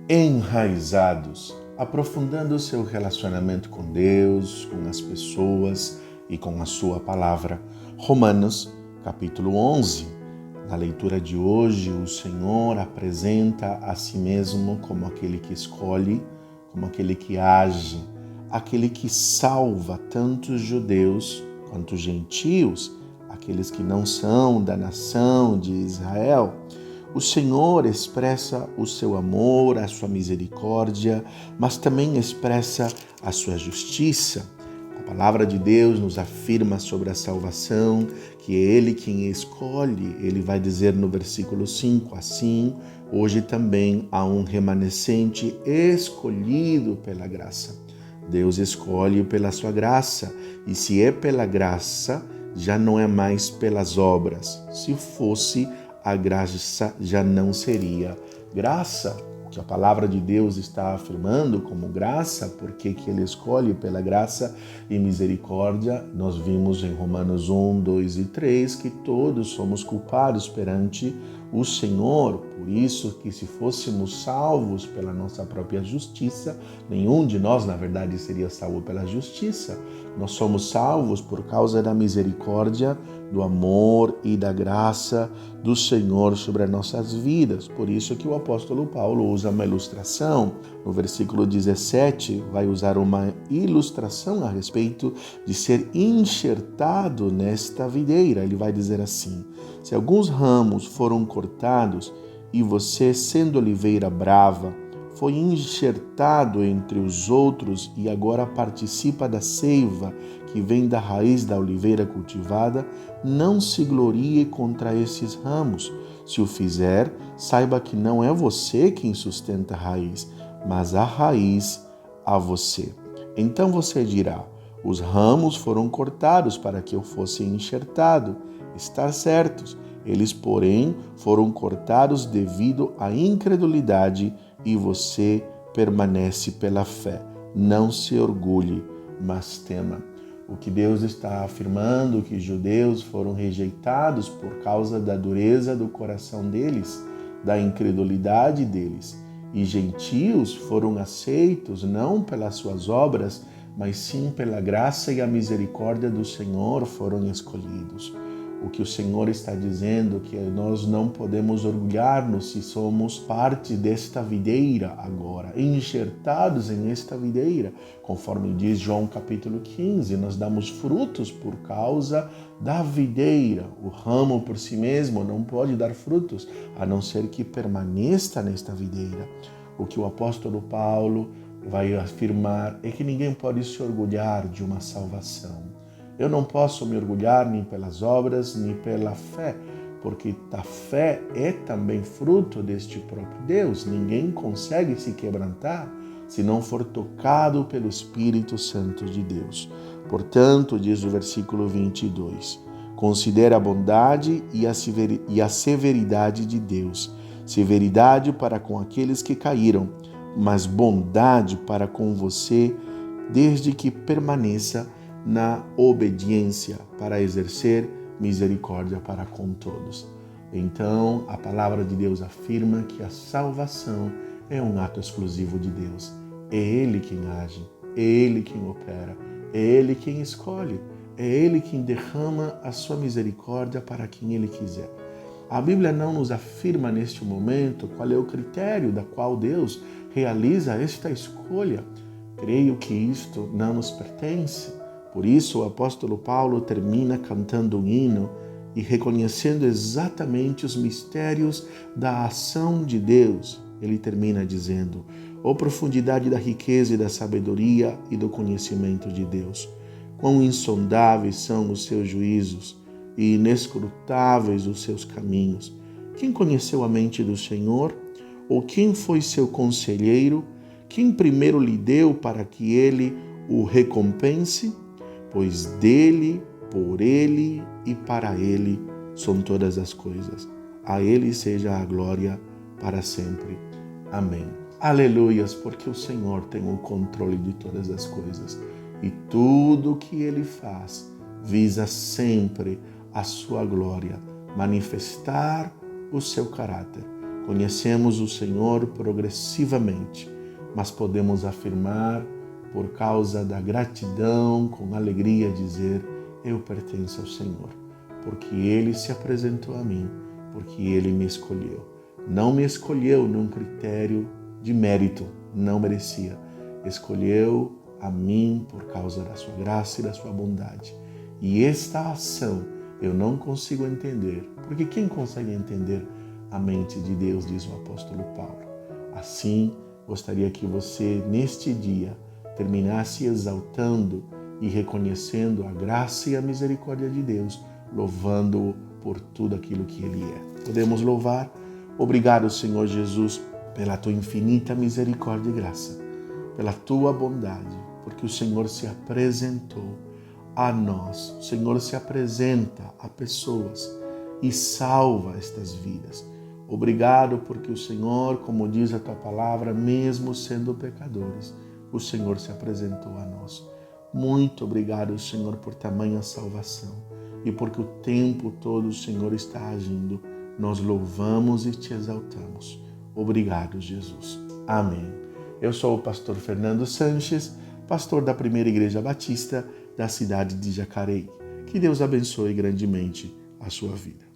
enraizados, aprofundando o seu relacionamento com Deus, com as pessoas e com a sua palavra. Romanos, capítulo 11. Na leitura de hoje, o Senhor apresenta a si mesmo como aquele que escolhe, como aquele que age, aquele que salva tanto os judeus quanto os gentios, aqueles que não são da nação de Israel. O Senhor expressa o seu amor, a sua misericórdia, mas também expressa a sua justiça. A palavra de Deus nos afirma sobre a salvação, que é Ele quem escolhe. Ele vai dizer no versículo 5, assim, hoje também há um remanescente escolhido pela graça. Deus escolhe pela sua graça, e se é pela graça, já não é mais pelas obras. Se fosse, a graça já não seria graça. O que a palavra de Deus está afirmando como graça, porque que Ele escolhe pela graça e misericórdia, nós vimos em Romanos 1, 2 e 3 que todos somos culpados perante o Senhor. Por isso que se fôssemos salvos pela nossa própria justiça, nenhum de nós, na verdade, seria salvo pela justiça. Nós somos salvos por causa da misericórdia, do amor e da graça do Senhor sobre as nossas vidas. Por isso que o apóstolo Paulo usa uma ilustração. No versículo 17, vai usar uma ilustração a respeito de ser enxertado nesta videira. Ele vai dizer assim: se alguns ramos foram cortados e você, sendo oliveira brava, foi enxertado entre os outros e agora participa da seiva que vem da raiz da oliveira cultivada, não se glorie contra esses ramos. Se o fizer, saiba que não é você quem sustenta a raiz, mas a raiz a você. Então você dirá: os ramos foram cortados para que eu fosse enxertado. Está certos. Eles, porém, foram cortados devido à incredulidade e você permanece pela fé. Não se orgulhe, mas tema. O que Deus está afirmando, que judeus foram rejeitados por causa da dureza do coração deles, da incredulidade deles, e gentios foram aceitos não pelas suas obras, mas sim pela graça e a misericórdia do Senhor foram escolhidos. O que o Senhor está dizendo é que nós não podemos orgulhar-nos se somos parte desta videira agora, enxertados em esta videira. Conforme diz João capítulo 15, nós damos frutos por causa da videira. O ramo por si mesmo não pode dar frutos, a não ser que permaneça nesta videira. O que o apóstolo Paulo vai afirmar é que ninguém pode se orgulhar de uma salvação. Eu não posso me orgulhar nem pelas obras, nem pela fé, porque a fé é também fruto deste próprio Deus. Ninguém consegue se quebrantar se não for tocado pelo Espírito Santo de Deus. Portanto, diz o versículo 22, considere a bondade e a severidade de Deus. Severidade para com aqueles que caíram, mas bondade para com você, desde que permaneça na obediência para exercer misericórdia para com todos. Então, a palavra de Deus afirma que a salvação é um ato exclusivo de Deus. É Ele quem age, é Ele quem opera, é Ele quem escolhe, é Ele quem derrama a sua misericórdia para quem Ele quiser. A Bíblia não nos afirma neste momento qual é o critério da qual Deus realiza esta escolha. Creio que isto não nos pertence. Por isso, o apóstolo Paulo termina cantando um hino e reconhecendo exatamente os mistérios da ação de Deus. Ele termina dizendo: ó profundidade da riqueza e da sabedoria e do conhecimento de Deus! Quão insondáveis são os seus juízos e inescrutáveis os seus caminhos! Quem conheceu a mente do Senhor? Ou quem foi seu conselheiro? Quem primeiro lhe deu para que ele o recompense? Pois dele, por ele e para ele são todas as coisas. A ele seja a glória para sempre. Amém. Aleluias, porque o Senhor tem o controle de todas as coisas. E tudo o que Ele faz visa sempre a sua glória, manifestar o seu caráter. Conhecemos o Senhor progressivamente, mas podemos afirmar, por causa da gratidão, com alegria, dizer: eu pertenço ao Senhor, porque Ele se apresentou a mim, porque Ele me escolheu. Não me escolheu num critério de mérito, não merecia. Escolheu a mim por causa da sua graça e da sua bondade. E esta ação eu não consigo entender, porque quem consegue entender a mente de Deus, diz o apóstolo Paulo. Assim, gostaria que você, neste dia, terminasse exaltando e reconhecendo a graça e a misericórdia de Deus, louvando-o por tudo aquilo que Ele é. Podemos louvar? Obrigado, Senhor Jesus, pela Tua infinita misericórdia e graça, pela Tua bondade, porque o Senhor se apresentou a nós. O Senhor se apresenta a pessoas e salva estas vidas. Obrigado porque o Senhor, como diz a Tua palavra, mesmo sendo pecadores, o Senhor se apresentou a nós. Muito obrigado, Senhor, por tamanha salvação e porque o tempo todo o Senhor está agindo. Nós louvamos e Te exaltamos. Obrigado, Jesus. Amém. Eu sou o pastor Fernando Sanches, pastor da Primeira Igreja Batista da cidade de Jacareí. Que Deus abençoe grandemente a sua vida.